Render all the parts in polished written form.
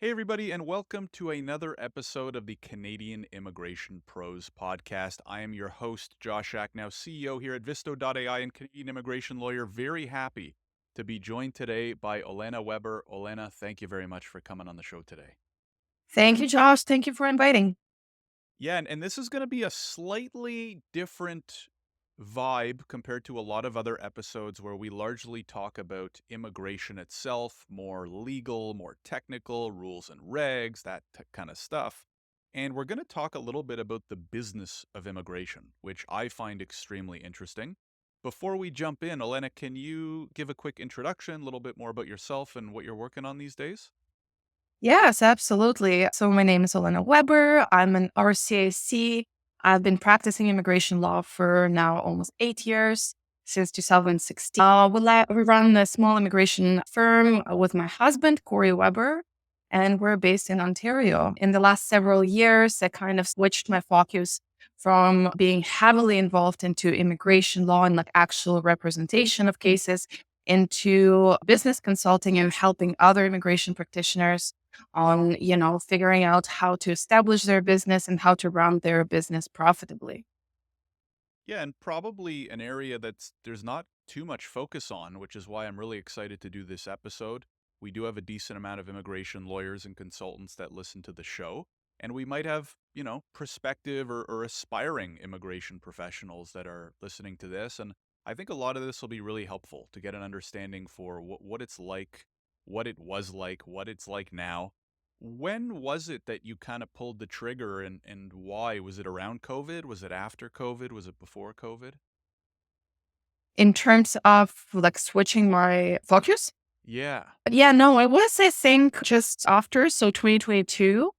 Hey, everybody, and welcome to another episode of the Canadian Immigration Pros podcast. I am your host, Josh Schachnow, CEO here at Visto.ai and Canadian immigration lawyer. Very happy to be joined today by Olena Weber. Olena, thank you very much for coming on the show today. Thank you, Josh. Thank you for inviting. Yeah, and this is going to be a slightly different vibe compared to a lot of other episodes where we largely talk about immigration itself, more legal, more technical, rules and regs, that kind of stuff. And we're going to talk a little bit about the business of immigration, which I find extremely interesting. Before we jump in, Elena, can you give a quick introduction, a little bit more about yourself and what you're working on these days? Yes, absolutely. So my name is Olena Weber. I'm an RCAC. I've been practicing immigration law for now almost 8 years, since 2016. We run a small immigration firm with my husband, Corey Weber, and we're based in Ontario. In the last several years, I kind of switched my focus from being heavily involved into immigration law and like actual representation of cases into business consulting and helping other immigration practitioners on, figuring out how to establish their business and how to run their business profitably. Yeah, and probably an area that's there's not too much focus on, which is why I'm really excited to do this episode. We do have a decent amount of immigration lawyers and consultants that listen to the show, and we might have, prospective or aspiring immigration professionals that are listening to this. And I think a lot of this will be really helpful to get an understanding for what it's like, what it was like, what it's like now. When was it that you kind of pulled the trigger and why? Was it around COVID? Was it after COVID? Was it before COVID? In terms of like switching my focus, Yeah. yeah, no, I was, I think, just after, so 2022.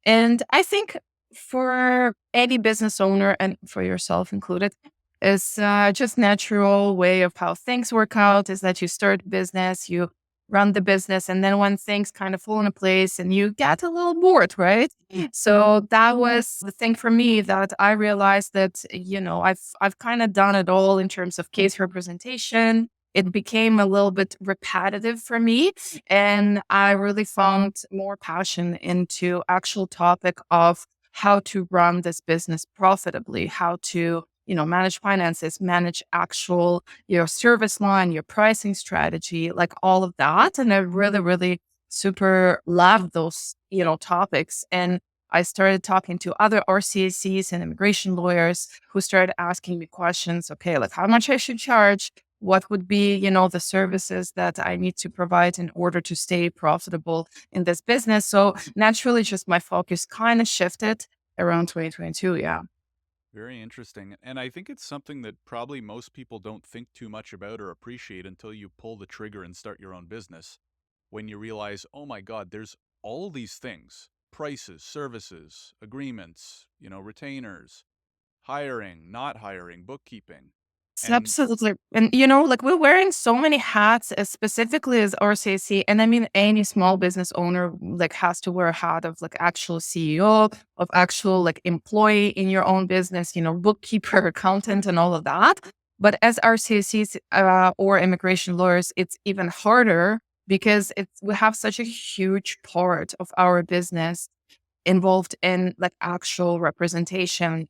And I think for any business owner and for yourself included, is just natural way of how things work out is that you start business, you run the business, and then when things kind of fall into place and you get a little bored, right? So that was the thing for me that I realized that, I've kind of done it all in terms of case representation. It became a little bit repetitive for me. And I really found more passion into actual topic of how to run this business profitably, how to, manage finances, manage actual, your service line, your pricing strategy, like all of that. And I really, really super love those, topics. And I started talking to other RCACs and immigration lawyers who started asking me questions. Okay, like how much I should charge, what would be, the services that I need to provide in order to stay profitable in this business. So naturally, just my focus kind of shifted around 2022. Yeah. Very interesting. And I think it's something that probably most people don't think too much about or appreciate until you pull the trigger and start your own business. When you realize, oh my God, there's all these things: prices, services, agreements, retainers, hiring, not hiring, bookkeeping. And Absolutely. And, like we're wearing so many hats, specifically as RCAC. And I mean, any small business owner like has to wear a hat of like actual CEO, of actual like employee in your own business, bookkeeper, accountant, and all of that. But as RCACs or immigration lawyers, it's even harder because we have such a huge part of our business involved in like actual representation,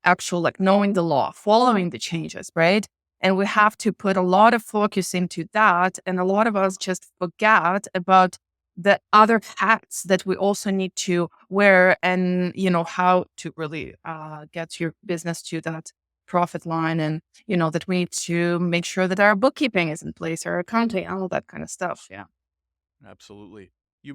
actual like knowing the law, following the changes, right? And we have to put a lot of focus into that. And a lot of us just forget about the other hats that we also need to wear and, how to really get your business to that profit line. And, that we need to make sure that our bookkeeping is in place, our accounting, all that kind of stuff. Yeah. absolutely.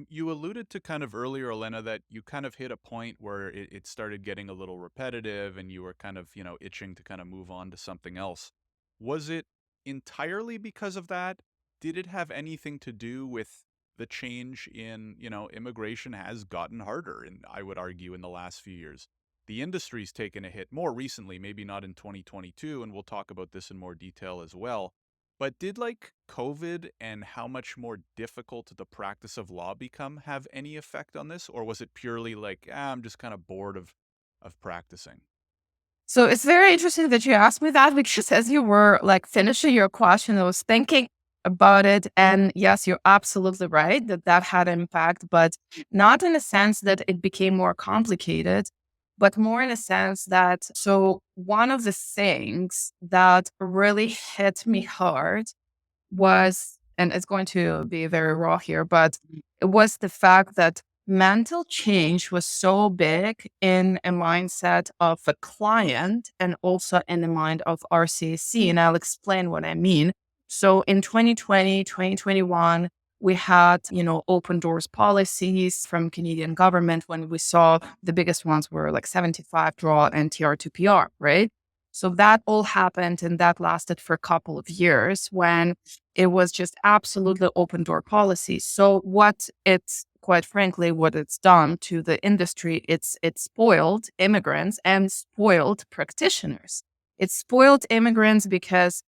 You alluded to kind of earlier, Elena, that you kind of hit a point where it started getting a little repetitive and you were kind of, itching to kind of move on to something else. Was it entirely because of that? Did it have anything to do with the change in, immigration has gotten harder, and I would argue in the last few years. The industry's taken a hit more recently, maybe not in 2022, and we'll talk about this in more detail as well. But did like COVID and how much more difficult the practice of law become have any effect on this? Or was it purely like, I'm just kind of bored of practicing? So it's very interesting that you asked me that because as you were like finishing your question, I was thinking, about it. And yes, you're absolutely right that that had impact, but not in a sense that it became more complicated, but more in a sense that, so one of the things that really hit me hard was, and it's going to be very raw here, but it was the fact that mental change was so big in a mindset of a client and also in the mind of RCAC. And I'll explain what I mean. So in 2020, 2021, we had, open doors policies from Canadian government when we saw the biggest ones were like 75 draw and TR to PR, right? So that all happened and that lasted for a couple of years when it was just absolutely open door policy. So what it's quite frankly, what it's done to the industry, it's spoiled immigrants and spoiled practitioners. It's spoiled immigrants because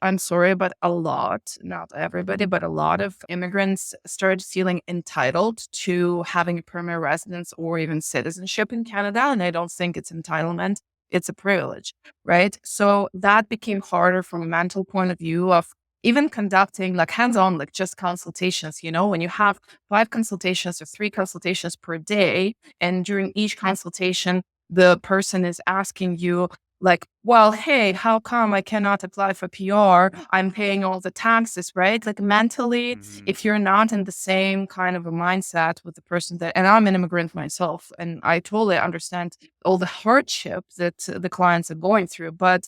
I'm sorry, but a lot, not everybody, but a lot of immigrants started feeling entitled to having a permanent residence or even citizenship in Canada. And I don't think it's entitlement, it's a privilege, right? So that became harder from a mental point of view of even conducting like hands-on, like just consultations, when you have 5 consultations or 3 consultations per day, and during each consultation, the person is asking you like, well, hey, how come I cannot apply for PR? I'm paying all the taxes, right? Like mentally, Hmm. if you're not in the same kind of a mindset with the person that, and I'm an immigrant myself, and I totally understand all the hardship that the clients are going through, but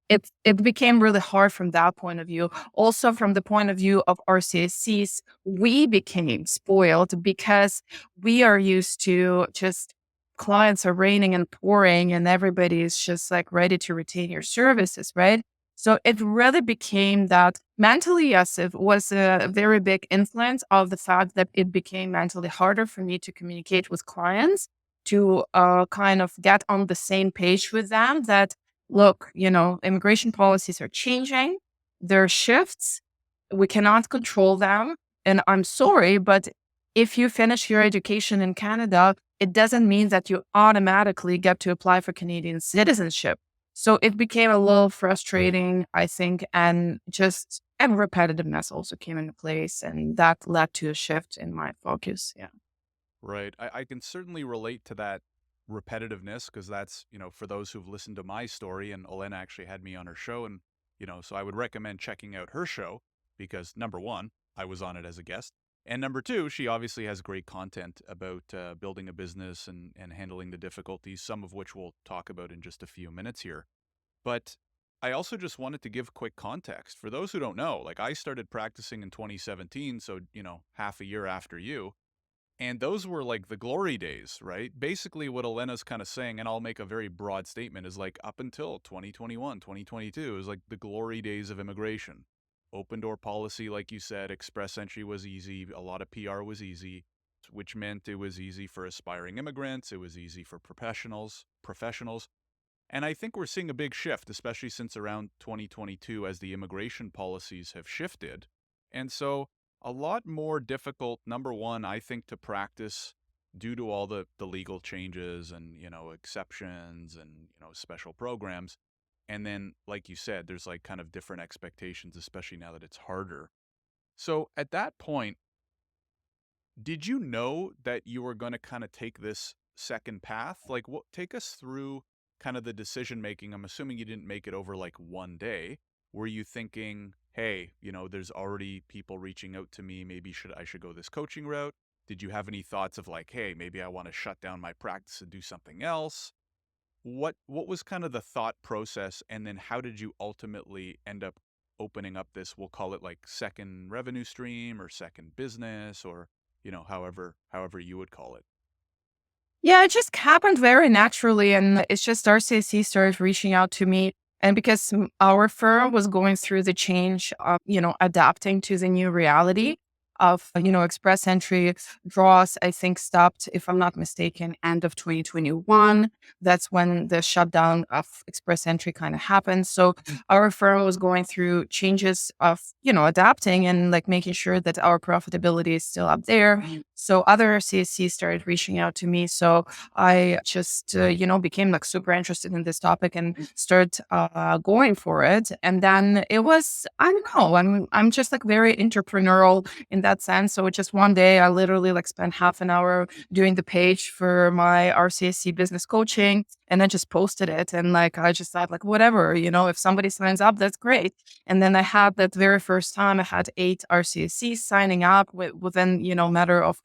it became really hard from that point of view. Also, from the point of view of RCSCs, we became spoiled because we are used to just clients are raining and pouring, and everybody is just like ready to retain your services, right? So it really became that mentally, yes, it was a very big influence of the fact that it became mentally harder for me to communicate with clients, to kind of get on the same page with them that look, immigration policies are changing. There are shifts. We cannot control them. And I'm sorry, but if you finish your education in Canada, it doesn't mean that you automatically get to apply for Canadian citizenship. So it became a little frustrating, I think, and repetitiveness also came into place. And that led to a shift in my focus. Yeah. Right. I can certainly relate to that repetitiveness because that's, for those who've listened to my story, and Olena actually had me on her show. And, so I would recommend checking out her show because number one, I was on it as a guest. And number two, she obviously has great content about building a business and handling the difficulties, some of which we'll talk about in just a few minutes here. But I also just wanted to give quick context. For those who don't know, like I started practicing in 2017, so, half a year after you. And those were like the glory days, right? Basically, what Elena's kind of saying, and I'll make a very broad statement, is like up until 2021, 2022 is like the glory days of immigration. Open door policy, like you said, express entry was easy. A lot of PR was easy, which meant it was easy for aspiring immigrants. It was easy for professionals. And I think we're seeing a big shift, especially since around 2022 as the immigration policies have shifted. And so a lot more difficult, number one, I think, to practice due to all the legal changes and, exceptions and, special programs. And then, like you said, there's like kind of different expectations, especially now that it's harder. So at that point, did you know that you were going to kind of take this second path? Like, what take us through kind of the decision making? I'm assuming you didn't make it over like one day. Were you thinking, "Hey, there's already people reaching out to me, maybe I should go this coaching route?" Did you have any thoughts of like, "Hey, maybe I want to shut down my practice and do something else?" What was kind of the thought process, and then how did you ultimately end up opening up this, we'll call it like second revenue stream or second business, or however you would call it? Yeah, it just happened very naturally. And it's just RCC started reaching out to me. And because our firm was going through the change of, adapting to the new reality of, express entry draws, I think stopped, if I'm not mistaken, end of 2021. That's when the shutdown of express entry kind of happened. So our firm was going through changes of, adapting and like making sure that our profitability is still up there. So other CSCs started reaching out to me. So I just, became like super interested in this topic and started going for it. And then it was, I don't know, I'm just like very entrepreneurial in that sense. So just one day I literally like spent half an hour doing the page for my RCSC business coaching and then just posted it. And like, I just thought like, whatever, if somebody signs up, that's great. And then I had that very first time I had 8 RCSCs signing up within, matter of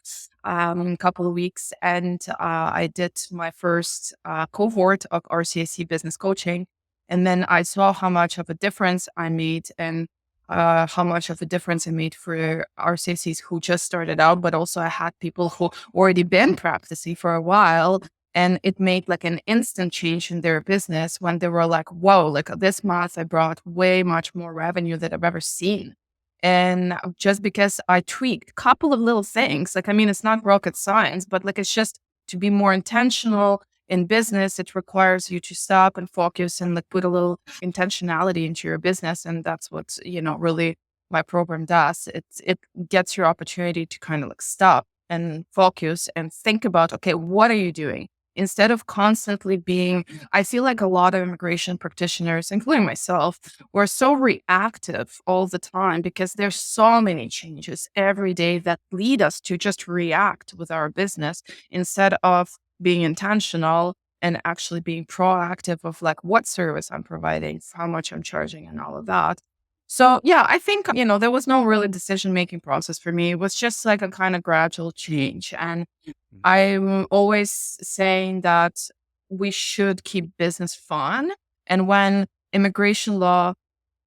couple of weeks. And I did my first cohort of RCSC business coaching. And then I saw how much of a difference I made and how much of a difference it made for RCSCs who just started out, but also I had people who already been practicing for a while. And it made like an instant change in their business when they were like, whoa, like this month I brought way much more revenue than I've ever seen. And just because I tweaked a couple of little things, like, I mean, it's not rocket science, but like, it's just to be more intentional in business, it requires you to stop and focus and like put a little intentionality into your business. And that's what, really my program does. It gets your opportunity to kind of like stop and focus and think about, okay, what are you doing? Instead of constantly being, I feel like a lot of immigration practitioners, including myself, we're so reactive all the time because there's so many changes every day that lead us to just react with our business instead of being intentional and actually being proactive of like what service I'm providing, how much I'm charging and all of that. So yeah, I think, there was no really decision making process for me. It was just like a kind of gradual change. And Mhm. I'm always saying that we should keep business fun. And when immigration law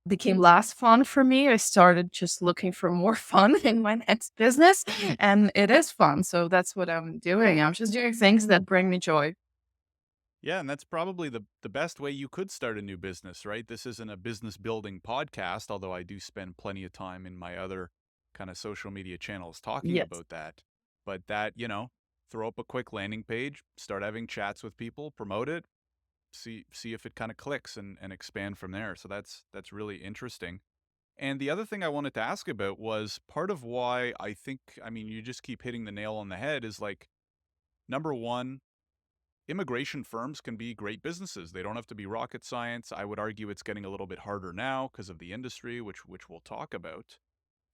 became less fun for me, I started just looking for more fun in my next business. And it is fun. So that's what I'm doing. I'm just doing things that bring me joy. Yeah, and that's probably the best way you could start a new business, right? This isn't a business building podcast, although I do spend plenty of time in my other kind of social media channels talking Yes. about that. But that, throw up a quick landing page, start having chats with people, promote it, see if it kind of clicks and expand from there. So that's really interesting. And the other thing I wanted to ask about was part of why I mean, you just keep hitting the nail on the head is like number one, immigration firms can be great businesses. They don't have to be rocket science. I would argue it's getting a little bit harder now because of the industry, which we'll talk about.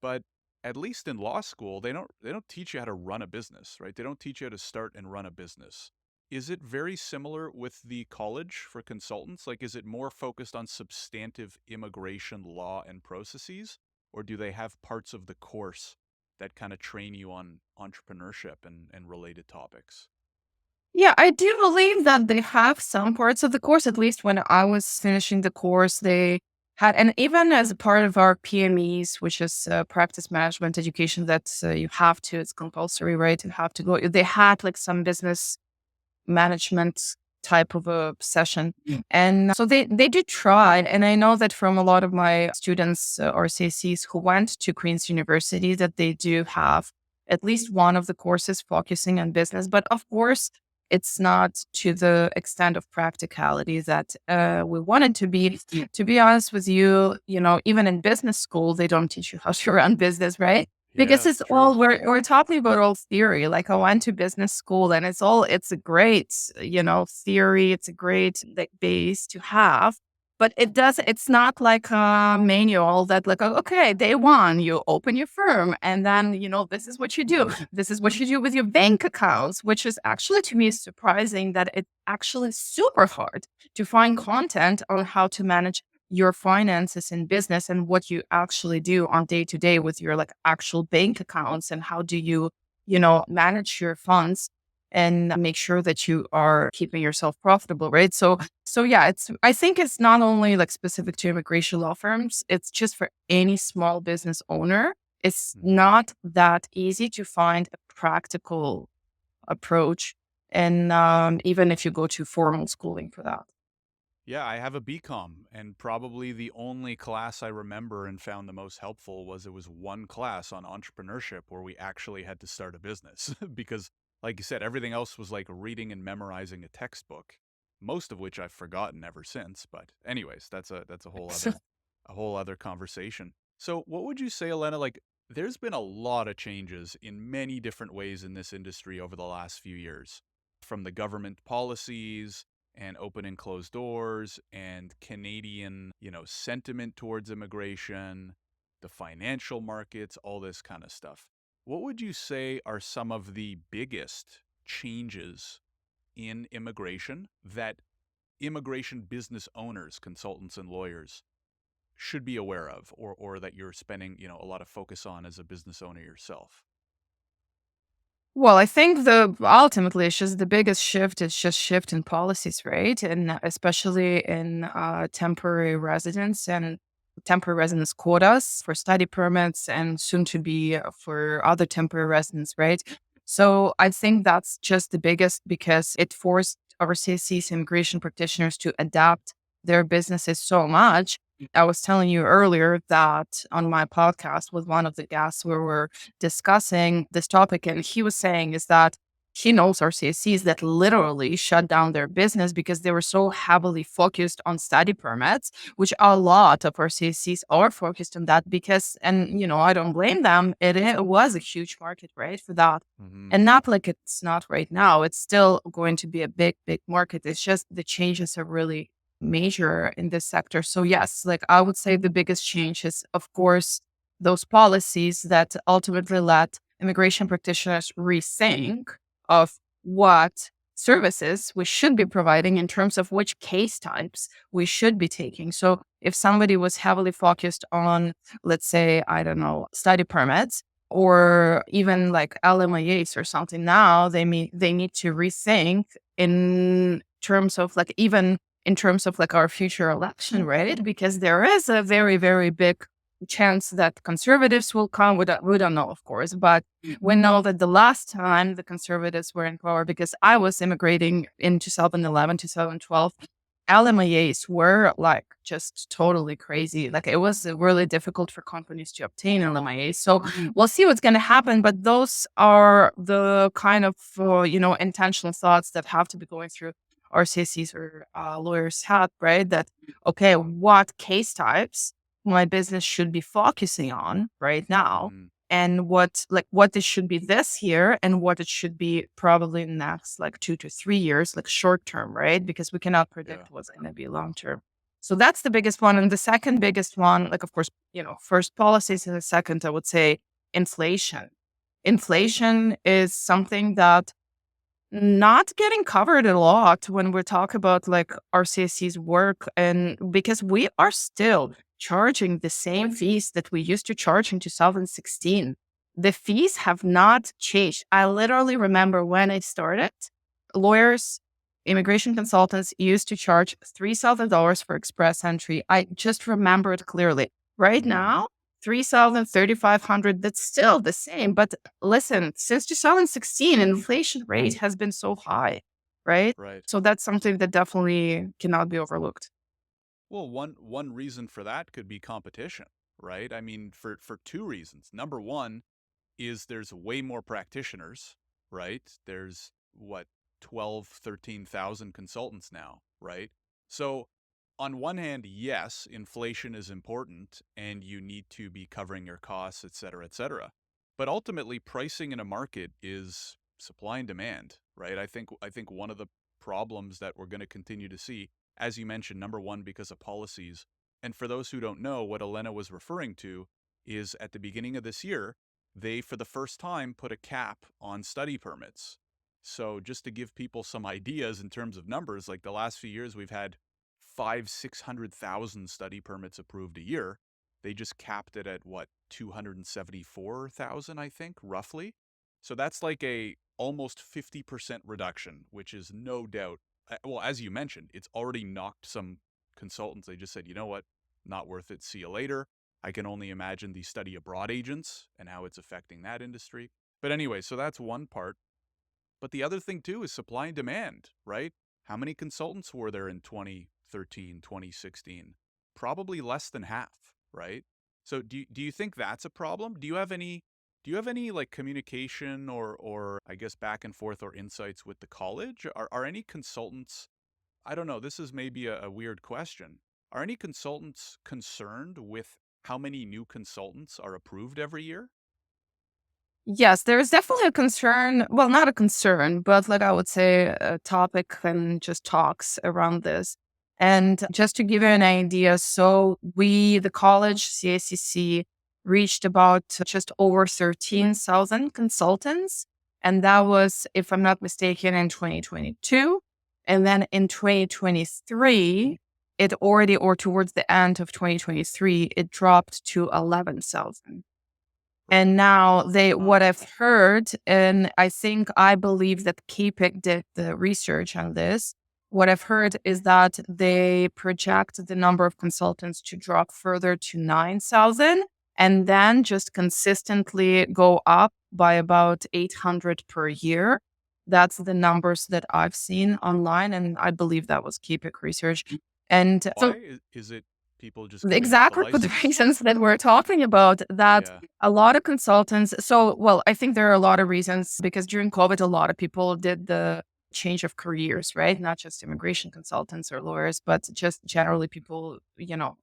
But at least in law school, they don't teach you how to run a business, right? They don't teach you how to start and run a business. Is it very similar with the college for consultants? Like, is it more focused on substantive immigration law and processes, or do they have parts of the course that kind of train you on entrepreneurship and related topics? Yeah, I do believe that they have some parts of the course, at least when I was finishing the course, they had, and even as a part of our PMEs, which is practice management education, that you have to, it's compulsory, right? You have to go. They had like some business management type of a session. And so they did try. And I know that from a lot of my students or CACs who went to Queen's University, that they do have at least one of the courses focusing on business. But of course, it's not to the extent of practicality that we want it to be. To be honest with you, even in business school, they don't teach you how to run business, right? Yeah, Because it's it's true. all we're talking about all theory. Like I went to business school and it's a great, theory. It's a great like base to have. But it's not like a manual that like, okay, day one, you open your firm and then, this is what you do. This is what you do with your bank accounts, which is actually to me surprising that it's actually super hard to find content on how to manage your finances in business and what you actually do on day to day with your like actual bank accounts and how do you, manage your funds and make sure that you are keeping yourself profitable, right? So yeah, I think it's not only like specific to immigration law firms, it's just for any small business owner. It's Hmm. not that easy to find a practical approach. And even if you go to formal schooling for that. Yeah, I have a BCom, and probably the only class I remember and found the most helpful was it was one class on entrepreneurship where we actually had to start a business because, like you said, everything else was like reading and memorizing a textbook, most of which I've forgotten ever since. But anyways, that's a whole other conversation. So, what would you say, Elena? Like, There's been a lot of changes in many different ways in this industry over the last few years, from the government policies and open and closed doors and Canadian, sentiment towards immigration, the financial markets, all this kind of stuff. What would you say are some of the biggest changes in immigration that immigration business owners, consultants, and lawyers should be aware of, or that you're spending, a lot of focus on as a business owner yourself? Well, I think the ultimately it's just the biggest shift is just shift in policies, right? And especially in temporary residence and temporary residence quotas for study permits and soon to be for other temporary residents, right? So I think that's just the biggest because it forced overseas immigration practitioners to adapt their businesses so much. I was telling you earlier that on my podcast with one of the guests, we were discussing this topic, and he was saying is that he knows RCSCs that literally shut down their business because they were so heavily focused on study permits, which a lot of RCSCs are focused on that because, and I don't blame them. It was a huge market, right, for that. Hmm. And not like it's not right now. It's still going to be a big, big market. It's just the changes are really major in this sector. So yes, like I would say the biggest change is, of course, those policies that ultimately let immigration practitioners rethink of what services we should be providing in terms of which case types we should be taking. So if somebody was heavily focused on, let's say, I don't know, study permits or even like LMIAs or something, now they need to rethink in terms of like even in terms of like our future election, right? Because there is a very, very big chance that conservatives will come. We don't know, of course, but we know that the last time the conservatives were in power, because I was immigrating in 2011, 2012, LMIAs were like just totally crazy. Like it was really difficult for companies to obtain LMIAs. So we'll see what's going to happen. But those are the kind of, intentional thoughts that have to be going through RCCs or lawyers' hat, right? That, okay, what case types my business should be focusing on right now Hmm. and what it should be this year and what it should be probably in the next like 2 to 3 years, like short term, right? Because we cannot Yeah. predict what's going to be long term. So that's the biggest one. And the second biggest one, like, of course, first policies, and the second, I would say inflation. Inflation is something that not getting covered a lot when we talk about like RCSC's work, and because we are still charging the same fees that we used to charge in 2016. The fees have not changed. I literally remember when I started, lawyers, immigration consultants used to charge $3,000 for express entry. I just remember it clearly. Right Hmm. now, 3,000, 3,500. That's still the same. But listen, since 2016, inflation rate has been so high, right? Right. So that's something that definitely cannot be overlooked. Well, one reason for that could be competition, right? I mean, for two reasons. Number one is there's way more practitioners, right? There's what, 12, 13,000 consultants now, right? So on one hand, yes, inflation is important and you need to be covering your costs, et cetera, et cetera. But ultimately pricing in a market is supply and demand, right? I think one of the problems that we're going to continue to see, as you mentioned, number one, because of policies. And for those who don't know, what Olena was referring to is at the beginning of this year, they, for the first time, put a cap on study permits. So just to give people some ideas in terms of numbers, like the last few years, we've had 600,000 study permits approved a year. They just capped it at what, 274,000, I think, roughly. So that's like a almost 50% reduction, which is no doubt, well, as you mentioned, it's already knocked some consultants. They just said, you know what, not worth it. See you later. I can only imagine the study abroad agents and how it's affecting that industry. But anyway, so that's one part. But the other thing too is supply and demand, right? How many consultants were there in 2013, 2016? Probably less than half, right? So do you think that's a problem? Do you have any like communication or I guess back and forth or insights with the college? Are any consultants, I don't know, this is maybe a weird question. Are any consultants concerned with how many new consultants are approved every year? Yes, there is definitely a concern. Well, not a concern, but like I would say a topic and just talks around this. And just to give you an idea, so the college CACC reached about just over 13,000 consultants. And that was, if I'm not mistaken, in 2022. And then in 2023, it already, or towards the end of 2023, it dropped to 11,000. Right. And now Huh. what I've heard, and I believe that CIPP did the research on this. What I've heard is that they project the number of consultants to drop further to 9,000 and then just consistently go up by about 800 per year. That's the numbers that I've seen online. And I believe that was CIPP research. And Why so is it people just giving up the exactly for the license? reasons that we're talking about, that Yeah. a lot of consultants, so well, I think there are a lot of reasons, because during COVID a lot of people did the change of careers, right? Not just immigration consultants or lawyers, but just generally people,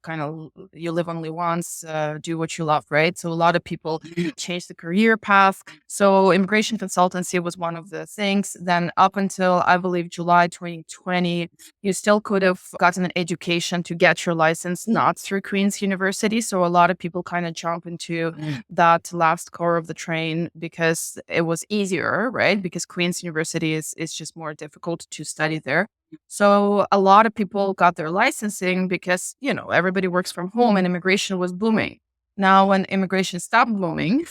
kind of, you live only once, do what you love, right? So a lot of people change the career path. So immigration consultancy was one of the things. Then up until I believe July 2020, you still could have gotten an education to get your license, not through Queen's University. So a lot of people kind of jump into that last core of the train because it was easier, right? Because Queen's University is just more difficult to study there. So a lot of people got their licensing because, everybody works from home and immigration was booming. Now, when immigration stopped booming,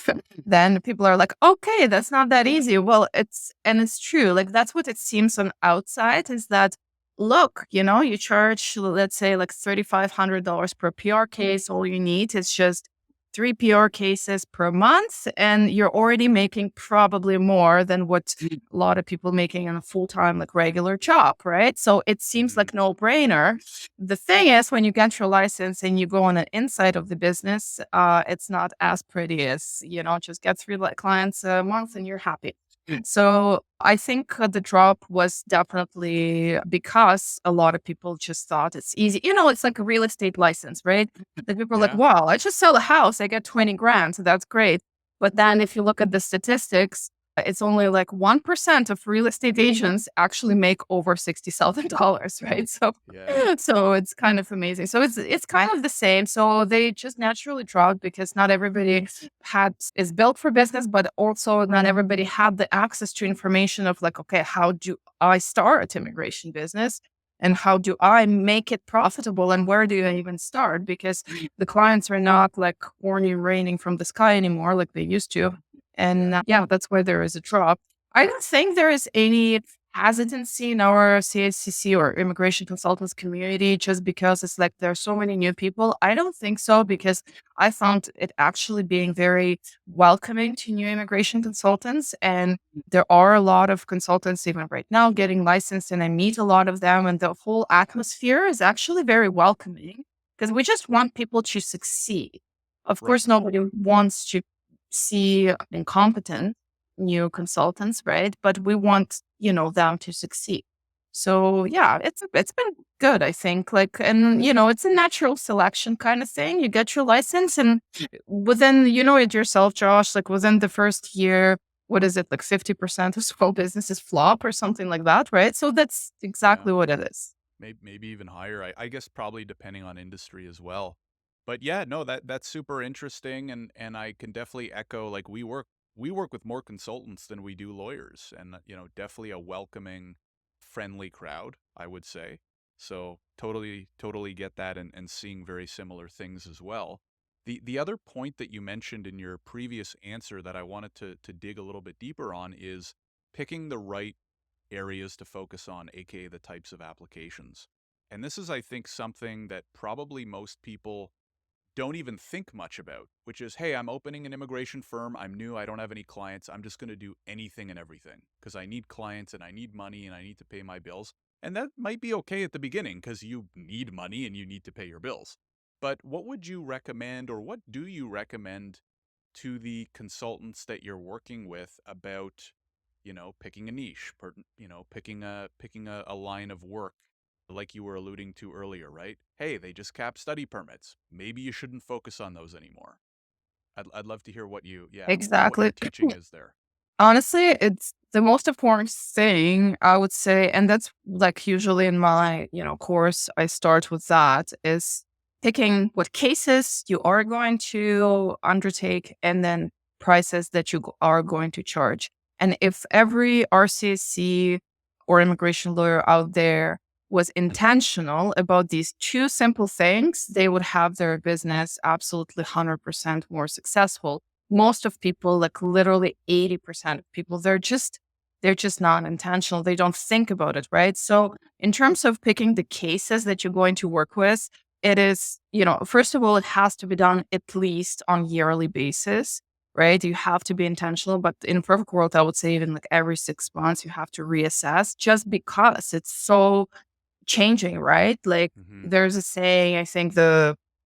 then people are like, okay, that's not that easy. Well, it's true. Like, that's what it seems on outside, is that, look, you charge, let's say, like $3,500 per PR case. All you need is just three PR cases per month, and you're already making probably more than what a lot of people making in a full-time, like regular job, right? So it seems Hmm. like no brainer. The thing is, when you get your license and you go on the inside of the business, it's not as pretty as, just get three clients a month and you're happy. So I think the drop was definitely because a lot of people just thought it's easy. It's like a real estate license, right? Like people are like, Yeah. wow, I just sell a house, I get 20 grand. So that's great. But then if you look at the statistics, it's only like 1% of real estate agents actually make over $60,000, right? So Yeah. so it's kind of amazing. So it's kind of the same. So they just naturally dropped because not everybody is built for business, but also not everybody had the access to information of like, okay, how do I start immigration business? And how do I make it profitable? And where do I even start? Because the clients are not like horny raining from the sky anymore like they used to. And Yeah. yeah, that's why there is a drop. I don't think there is any hesitancy in our CACC or immigration consultants community just because it's like there are so many new people. I don't think so, because I found it actually being very welcoming to new immigration consultants. And there are a lot of consultants even right now getting licensed, and I meet a lot of them. And the whole atmosphere is actually very welcoming because we just want people to succeed. Of Right. course, nobody wants to see incompetent new consultants, right? But we want, them to succeed. So yeah, it's been good, I think. Like, and it's a natural selection kind of thing. You get your license, and within, it yourself, Josh, like within the first year, what is it, like 50% of small businesses flop or something like that, right? So that's Yeah. exactly what it is. Maybe even higher. I guess probably depending on industry as well. But yeah, no, that's super interesting, and I can definitely echo, like, we work with more consultants than we do lawyers, and definitely a welcoming, friendly crowd, I would say. So totally get that, and seeing very similar things as well. The other point that you mentioned in your previous answer that I wanted to dig a little bit deeper on is picking the right areas to focus on, aka the types of applications. And this is, I think, something that probably most people don't even think much about, which is, hey, I'm opening an immigration firm. I'm new. I don't have any clients. I'm just going to do anything and everything because I need clients and I need money and I need to pay my bills. And that might be okay at the beginning because you need money and you need to pay your bills. But what would you recommend, or what do you recommend to the consultants that you're working with about, picking a niche, picking a line of work, like you were alluding to earlier, right? Hey, they just cap study permits. Maybe you shouldn't focus on those anymore. I'd love to hear what what your Exactly. teaching is there. Honestly, it's the most important thing I would say, and that's like usually in my, course, I start with that is picking what cases you are going to undertake and then prices that you are going to charge. And if every RCSC or immigration lawyer out there was intentional about these two simple things, they would have their business absolutely 100% more successful. Most of people, like literally 80% of people, they're just not intentional. They don't think about it, right? So in terms of picking the cases that you're going to work with, it is, first of all, it has to be done at least on yearly basis, right? You have to be intentional, but in a perfect world, I would say even like every 6 months, you have to reassess just because it's so changing, right? Like Mm-hmm. there's a saying, I think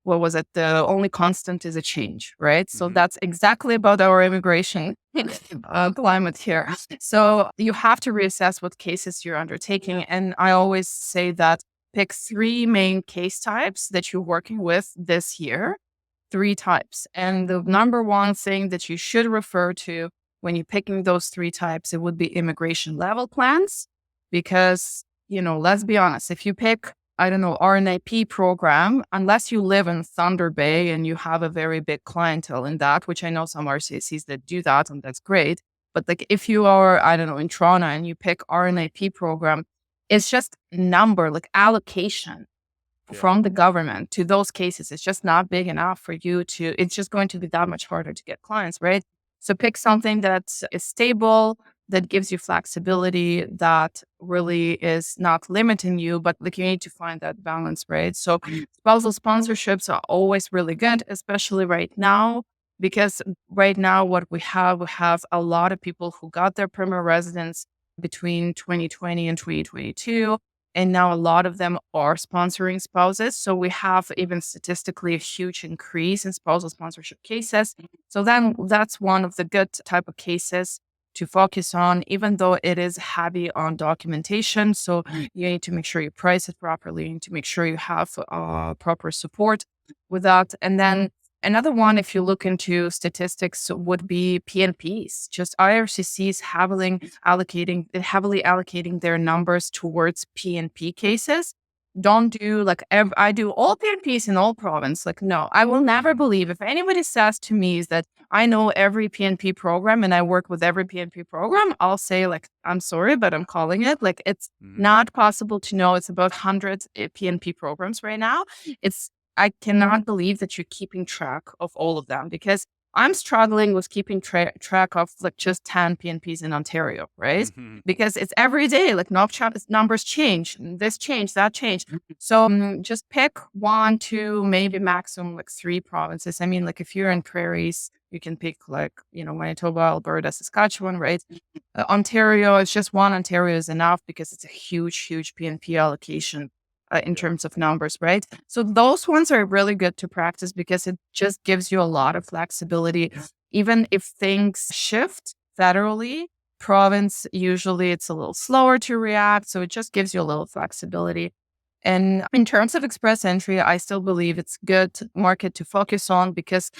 what was it? The only constant is a change, right? So Mm-hmm. that's exactly about our immigration climate here. So you have to reassess what cases you're undertaking. And I always say that pick three main case types that you're working with this year, three types. And the number one thing that you should refer to when you're picking those three types, it would be immigration level plans. Because, let's be honest, if you pick, I don't know, RNAP program, unless you live in Thunder Bay and you have a very big clientele in that, which I know some RCCs that do that, and that's great. But like if you are, I don't know, in Toronto and you pick RNAP program, it's just number, like allocation Yeah. from the government to those cases. It's just not big enough for you to, it's just going to be that much harder to get clients, right? So pick something that is stable, that gives you flexibility, that really is not limiting you, but like you need to find that balance, right? So spousal sponsorships are always really good, especially right now, because right now what we have a lot of people who got their permanent residence between 2020 and 2022. And now a lot of them are sponsoring spouses. So we have even statistically a huge increase in spousal sponsorship cases. So then that's one of the good type of cases to focus on, even though it is heavy on documentation. So you need to make sure you price it properly. You need to make sure you have proper support with that. And then another one, if you look into statistics, would be PNPs. Just IRCCs heavily allocating their numbers towards PNP cases. Don't do like I do all PNPs in all province. Like no, I will never Mm-hmm. believe if anybody says to me is that I know every PNP program and I work with every PNP program. I'll say like I'm sorry, but I'm calling it. Like it's Mm-hmm. not possible to know. It's about hundreds PNP programs right now. It's I cannot believe that you're keeping track of all of them because I'm struggling with keeping track of like just 10 PNPs in Ontario, right? Mm-hmm. Because it's every day, like numbers change, this change, that change. So just pick one, two, maybe maximum like three provinces. I mean, like if you're in prairies, you can pick like, Manitoba, Alberta, Saskatchewan, right? Ontario, it's just one Ontario is enough because it's a huge, huge PNP allocation in Yeah. terms of numbers, right? So those ones are really good to practice because it just gives you a lot of flexibility. Even if things shift federally, province, usually it's a little slower to react. So it just gives you a little flexibility. And in terms of express entry, I still believe it's good market to focus on because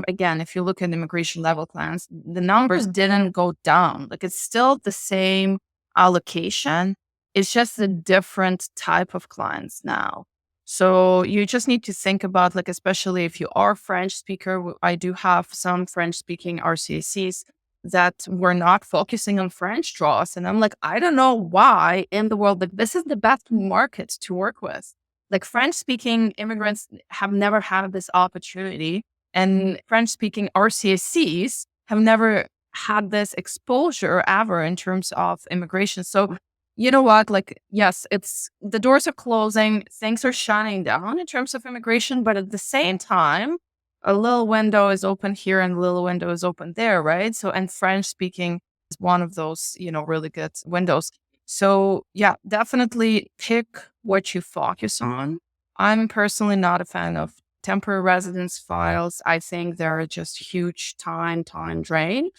again, if you look at immigration level plans, the numbers didn't go down. Like it's still the same allocation. It's just a different type of clients now. So you just need to think about like, especially if you are French speaker, I do have some French speaking RCACs that were not focusing on French draws. And I'm like, I don't know why in the world, but this is the best market to work with. Like French speaking immigrants have never had this opportunity. And French speaking RCACs have never had this exposure ever in terms of immigration. So you know what? Like, yes, it's the doors are closing, things are shutting down in terms of immigration, but at the same time, a little window is open here and a little window is open there, right? So, and French speaking is one of those, really good windows. So, yeah, definitely pick what you focus on. I'm personally not a fan of temporary residence files. I think they're just huge time drain.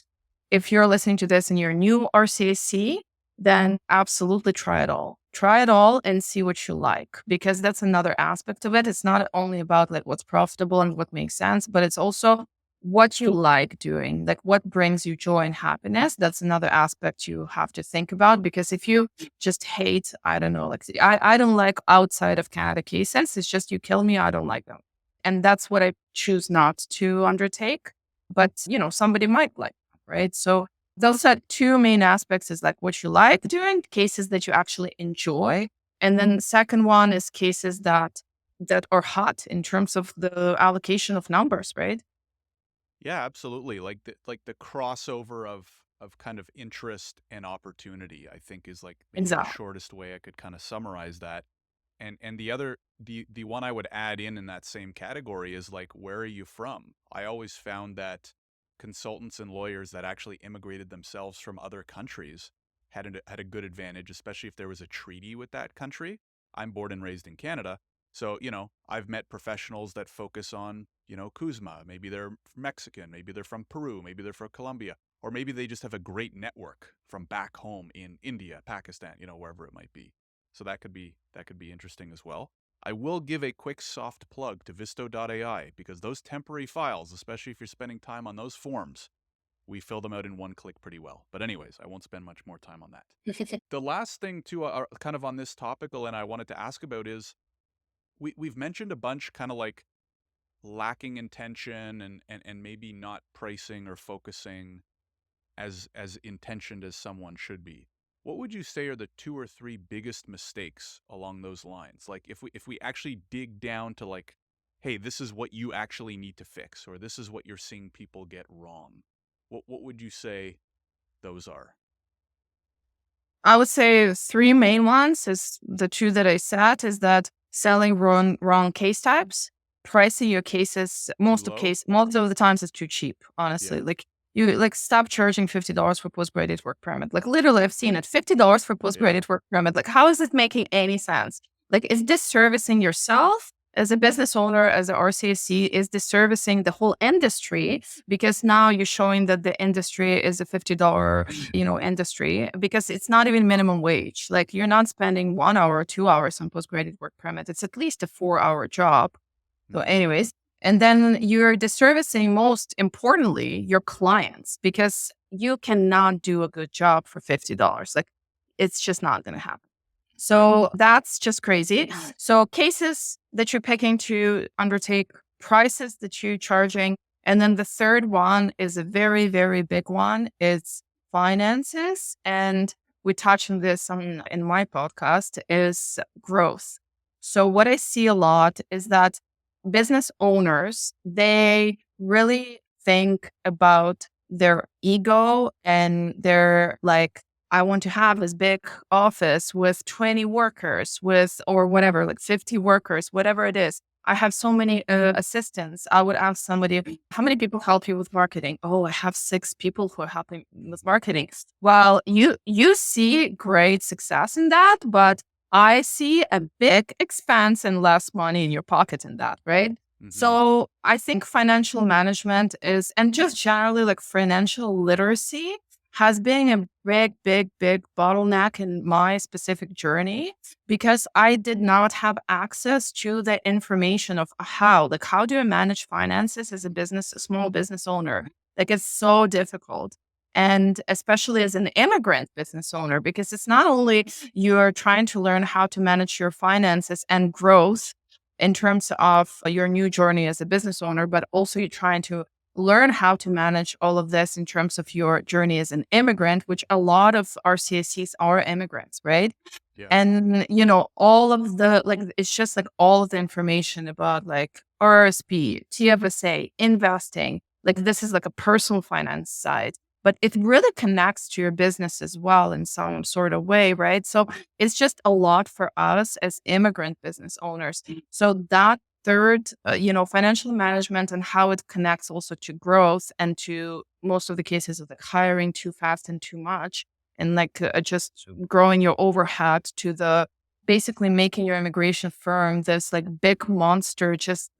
If you're listening to this and you're new RCAC, then absolutely try it all. Try it all and see what you like, because that's another aspect of it. It's not only about like what's profitable and what makes sense, but it's also what you like doing, like what brings you joy and happiness. That's another aspect you have to think about, because if you just hate, I don't know, like I don't like outside of Canada cases, it's just you kill me, I don't like them. And that's what I choose not to undertake. But, somebody might like, them, right? So those are two main aspects, is like what you like doing, cases that you actually enjoy. And then the second one is cases that are hot in terms of the allocation of numbers, right? Yeah, absolutely. Like the crossover of kind of interest and opportunity, I think is like maybe the Exactly. shortest way I could kind of summarize that. And the one I would add in that same category is like, where are you from? I always found that consultants and lawyers that actually immigrated themselves from other countries had a good advantage, especially if there was a treaty with that country. I'm born and raised in Canada, so I've met professionals that focus on Kuzma. Maybe they're Mexican, maybe they're from Peru, maybe they're from Colombia, or maybe they just have a great network from back home in India, Pakistan, wherever it might be. So that could be interesting as well. I will give a quick soft plug to Visto.ai because those temporary files, especially if you're spending time on those forms, we fill them out in one click pretty well. But anyways, I won't spend much more time on that. The last thing too, kind of on this topic, and I wanted to ask about is we've mentioned a bunch kind of like lacking intention and maybe not pricing or focusing as intentioned as someone should be. What would you say are the two or three biggest mistakes along those lines? Like if we actually dig down to like, hey, this is what you actually need to fix, or this is what you're seeing people get wrong. What would you say those are? I would say three main ones is the two that I said, is that selling wrong case types, pricing your cases Too low? most of the times is too cheap, honestly. Yeah. Like you like stop charging $50 for postgraduate work permit. Like literally I've seen it. $50 for Yeah. postgraduate work permit. Like how is it making any sense? Like is this servicing yourself as a business owner, as a RCSC? Is this servicing the whole industry? Because now you're showing that the industry is a $50 industry, because it's not even minimum wage. Like you're not spending 1 hour or 2 hours on postgraduate work permit. It's at least a 4 hour job. So, Mm-hmm. anyways, and then you're disservicing, most importantly, your clients, because you cannot do a good job for $50. Like it's just not going to happen. Yeah. So that's just crazy. So cases that you're picking to undertake, prices that you're charging. And then the third one is a very, very big one. It's finances. And we touched on this in my podcast, is growth. So what I see a lot is that business owners, they really think about their ego and their like, I want to have this big office with 20 workers, with or whatever, like 50 workers, whatever it is. I have so many assistants. I would ask somebody, how many people help you with marketing? Oh, I have 6 people who are helping with marketing. Well, you see great success in that, but I see a big expense and less money in your pocket in that, right? Mm-hmm. So I think financial management is, and just generally like financial literacy has been a big, big, big bottleneck in my specific journey, because I did not have access to the information of how do I manage finances as a small business owner? Like it's so difficult. And especially as an immigrant business owner, because it's not only you're trying to learn how to manage your finances and growth in terms of your new journey as a business owner, but also you're trying to learn how to manage all of this in terms of your journey as an immigrant, which a lot of our CSCs are immigrants, right? Yeah. And, all of the, like, it's just like all of the information about like RSP, TFSA, investing. Like, this is like a personal finance side, but it really connects to your business as well in some sort of way, right? So it's just a lot for us as immigrant business owners. So that third, financial management and how it connects also to growth and to most of the cases of like hiring too fast and too much, and like just growing your overhead to the basically making your immigration firm this like big monster just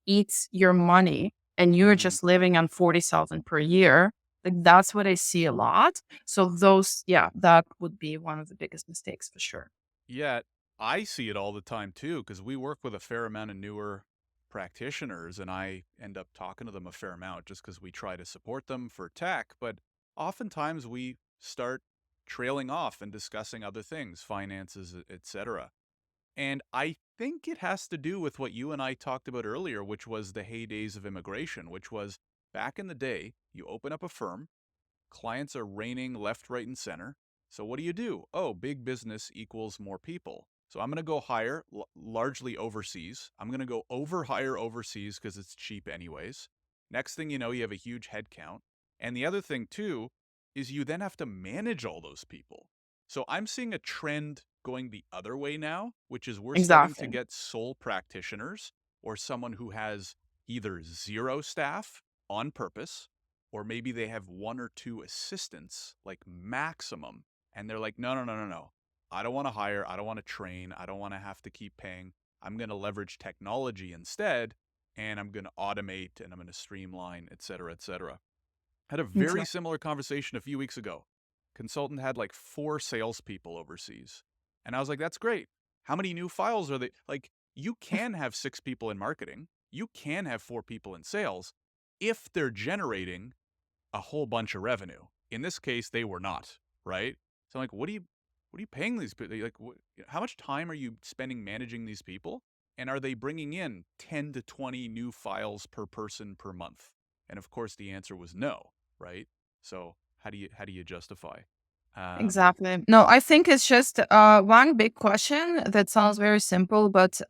eats your money, and you're Mm-hmm. just living on 40,000 per year. Like that's what I see a lot. So those, yeah, that would be one of the biggest mistakes for sure. Yeah, I see it all the time too because we work with a fair amount of newer practitioners, and I end up talking to them a fair amount just because we try to support them for tech, but oftentimes we start trailing off and discussing other things, finances, etc. And I think it has to do with what you and I talked about earlier, which was the heydays of immigration, which was back in the day, you open up a firm, clients are raining left, right, and center. So what do? Oh, big business equals more people. So I'm going to go hire largely overseas. I'm going to go hire overseas because it's cheap anyways. Next thing you know, you have a huge head count. And the other thing too is you then have to manage all those people. So I'm seeing a trend going the other way now, which is we're starting to Exactly. get sole practitioners or someone who has either zero staff on purpose, or maybe they have one or two assistants, like maximum, and they're like, no, no, no, no, no. I don't want to hire. I don't want to train. I don't want to have to keep paying. I'm going to leverage technology instead, and I'm going to automate and I'm going to streamline, et cetera, et cetera. Had a very Exactly. similar conversation a few weeks ago. Consultant had like 4 salespeople overseas. And I was like, that's great. How many new files are they? Like, you can have 6 people in marketing, you can have 4 people in sales if they're generating a whole bunch of revenue. In this case, they were not, right? So I'm like, what are you paying these people? Like, how much time are you spending managing these people? And are they bringing in 10 to 20 new files per person per month? And of course, the answer was no, right? So how do you justify? Um, Exactly. No, I think it's just one big question that sounds very simple, but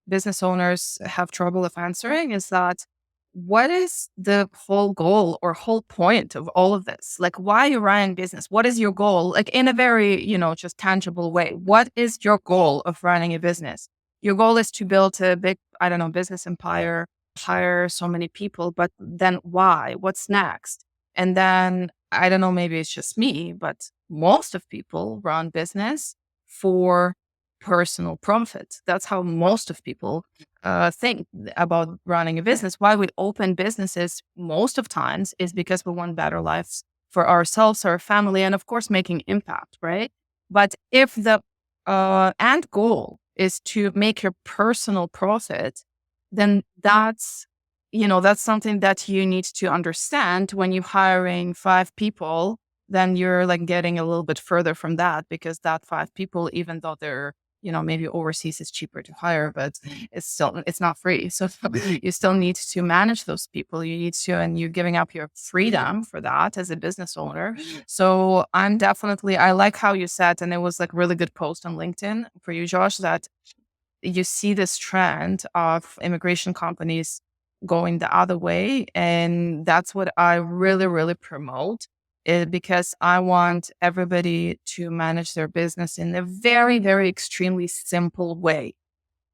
business owners have trouble with answering is that what is the whole goal or whole point of all of this? Like, why you running business? What is your goal? Like, in a very, just tangible way, what is your goal of running a business? Your goal is to build a big, I don't know, business empire, hire so many people, but then why? What's next? And then I don't know, maybe it's just me, but most of people run business for personal profit. That's how most of people think about running a business. Why we open businesses most of times is because we want better lives for ourselves, our family, and of course, making impact, right? But if the end goal is to make your personal profit, then that's something that you need to understand when you're hiring 5 people. Then you're like getting a little bit further from that because that 5 people, even though they're maybe overseas is cheaper to hire, but it's not free. So you still need to manage those people. You need to, and you're giving up your freedom for that as a business owner. So I like how you said, and it was like really good post on LinkedIn for you, Josh, that you see this trend of immigration companies going the other way. And that's what I really, really promote because I want everybody to manage their business in a very, very extremely simple way.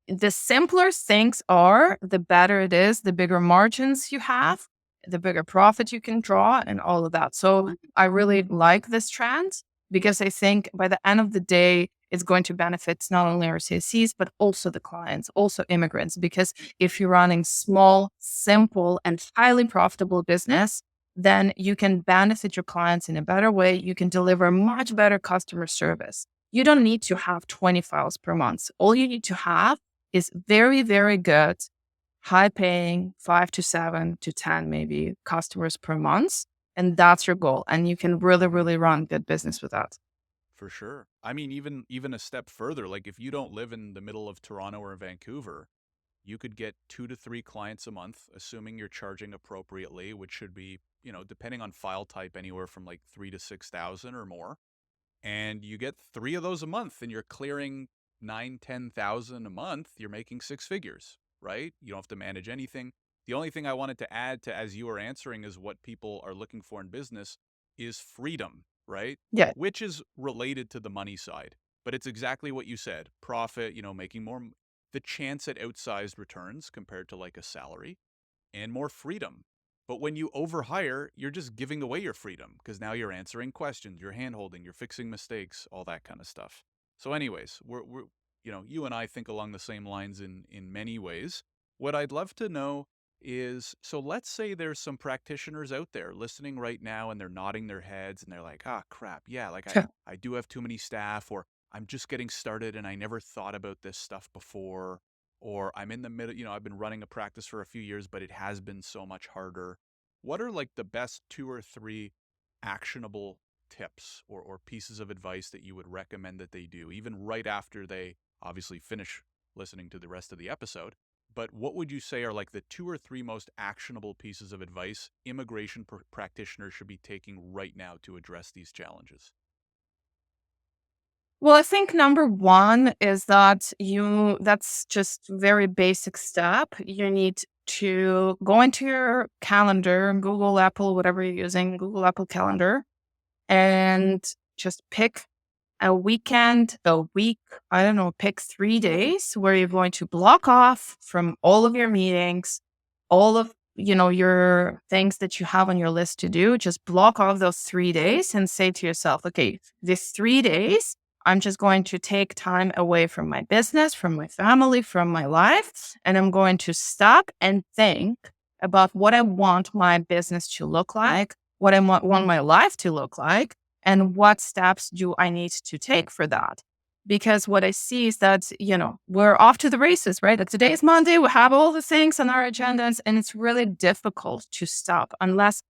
The simpler things are, the better it is, the bigger margins you have, the bigger profit you can draw, and all of that. So I really like this trend because I think by the end of the day, it's going to benefit not only our CSCs, but also the clients, also immigrants. Because if you're running small, simple, and highly profitable business, then you can benefit your clients in a better way. You can deliver much better customer service. You don't need to have 20 files per month. All you need to have is very, very good, high paying 5 to 7 to 10 maybe customers per month. And that's your goal. And you can really, really run good business with that. for sure. I mean, even a step further, like if you don't live in the middle of Toronto or Vancouver, you could get 2 to 3 clients a month, assuming you're charging appropriately, which should be, depending on file type, anywhere from like 3 to 6 thousand or more. And you get 3 of those a month, and you're clearing 9, 10 thousand a month. You're making 6 figures, right? You don't have to manage anything. The only thing I wanted to add to, as you were answering, is what people are looking for in business is freedom, right? Yeah. Which is related to the money side, but it's exactly what you said: profit, making more, the chance at outsized returns compared to like a salary, and more freedom. But when you overhire, you're just giving away your freedom because now you're answering questions, you're handholding, you're fixing mistakes, all that kind of stuff. So, anyways, we're you and I think along the same lines in many ways. What I'd love to know is, so let's say there's some practitioners out there listening right now and they're nodding their heads and they're like, ah, crap, yeah, like I do have too many staff, or I'm just getting started and I never thought about this stuff before. or I'm in the middle, I've been running a practice for a few years, but it has been so much harder. What are like the best two or three actionable tips or pieces of advice that you would recommend that they do, even right after they obviously finish listening to the rest of the episode? But what would you say are like the two or three most actionable pieces of advice immigration practitioners should be taking right now to address these challenges? Well, I think number one is that that's just very basic step. You need to go into your calendar, Google, Apple, whatever you're using, Google, Apple Calendar, and just pick a weekend, a week, I don't know, pick 3 days where you're going to block off from all of your meetings, all of your things that you have on your list to do. Just block off those 3 days and say to yourself, okay, these 3 days, I'm just going to take time away from my business, from my family, from my life, and I'm going to stop and think about what I want my business to look like, what I want my life to look like, and what steps do I need to take for that? Because what I see is that, we're off to the races, right? Like today is Monday, we have all the things on our agendas, and it's really difficult to stop unless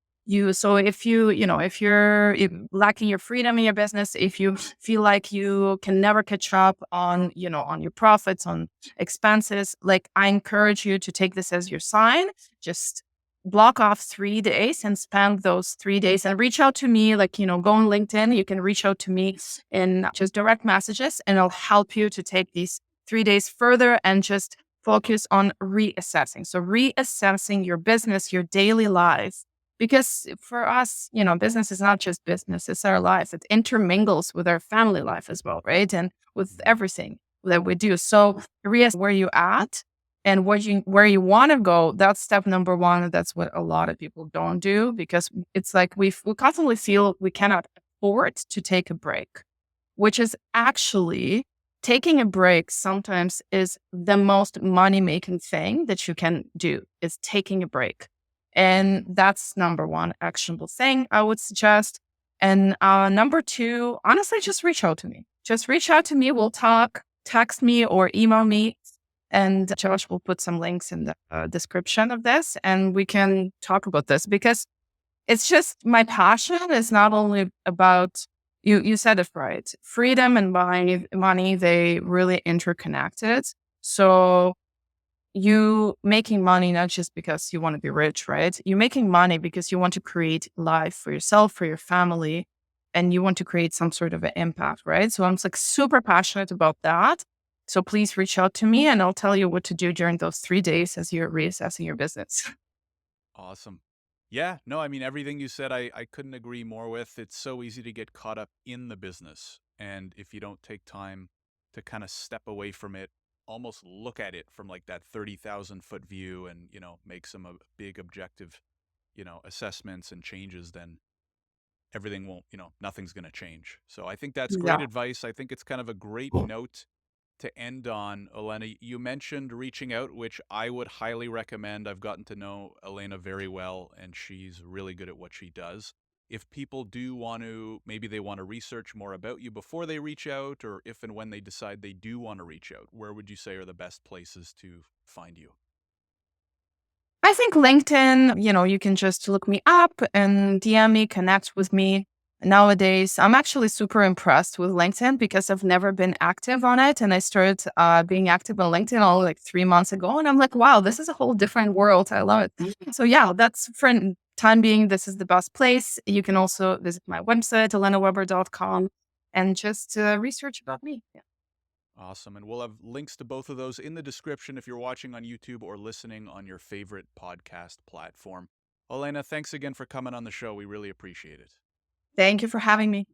so if if you're lacking your freedom in your business, if you feel like you can never catch up on, on your profits, on expenses, like I encourage you to take this as your sign. Just block off 3 days and spend those 3 days and reach out to me. Like, go on LinkedIn. You can reach out to me in just direct messages, and I'll help you to take these 3 days further and just focus on reassessing. So, reassessing your business, your daily life. Because for us, business is not just business, it's our life. It intermingles with our family life as well, right? And with Mhm. everything that we do. So, reassess where you at and where you want to go. That's step number one. And that's what a lot of people don't do, because it's like we constantly feel we cannot afford to take a break, which is actually taking a break sometimes is the most money making thing that you can do, is taking a break. And Mhm. that's number one actionable thing I would suggest. And number two, honestly, just reach out to me. Just reach out to me. We'll talk, text me or email me. And Josh will put some links in the description of this, and we can talk about this, because it's just my passion is not only about you said it right. Freedom and money, they really interconnected. So you making money not just because you want to be rich, right? You're making money because you want to create life for yourself, for your family, and you want to create some sort of an impact, right? So I'm like super passionate about that. So please reach out to me and I'll tell you what to do during those 3 days as you're reassessing your business. Awesome. Yeah, no, I mean, everything you said, I couldn't agree more with. It's so easy to get caught up in the business. And if you don't take time to kind of step away from it, almost look at it from like that 30,000-foot view and, make some big objective, assessments and changes, then everything won't, nothing's going to change. So I think that's great Yeah. advice. I think it's kind of a great note to end on. Olena, you mentioned reaching out, which I would highly recommend. I've gotten to know Olena very well, and she's really good at what she does. If people do want to, maybe they want to research more about you before they reach out, or if and when they decide they do want to reach out, where would you say are the best places to find you? I think LinkedIn, you can just look me up and DM me, connect with me. Nowadays, I'm actually super impressed with LinkedIn because I've never been active on it. And I started being active on LinkedIn only like 3 months ago. And I'm like, wow, this is a whole different world. I love it. So, yeah, that's for time being, this is the best place. You can also visit my website, olenaweber.com, and just research about me. Yeah. Awesome. And we'll have links to both of those in the description if you're watching on YouTube or listening on your favorite podcast platform. Olena, thanks again for coming on the show. We really appreciate it. Thank you for having me.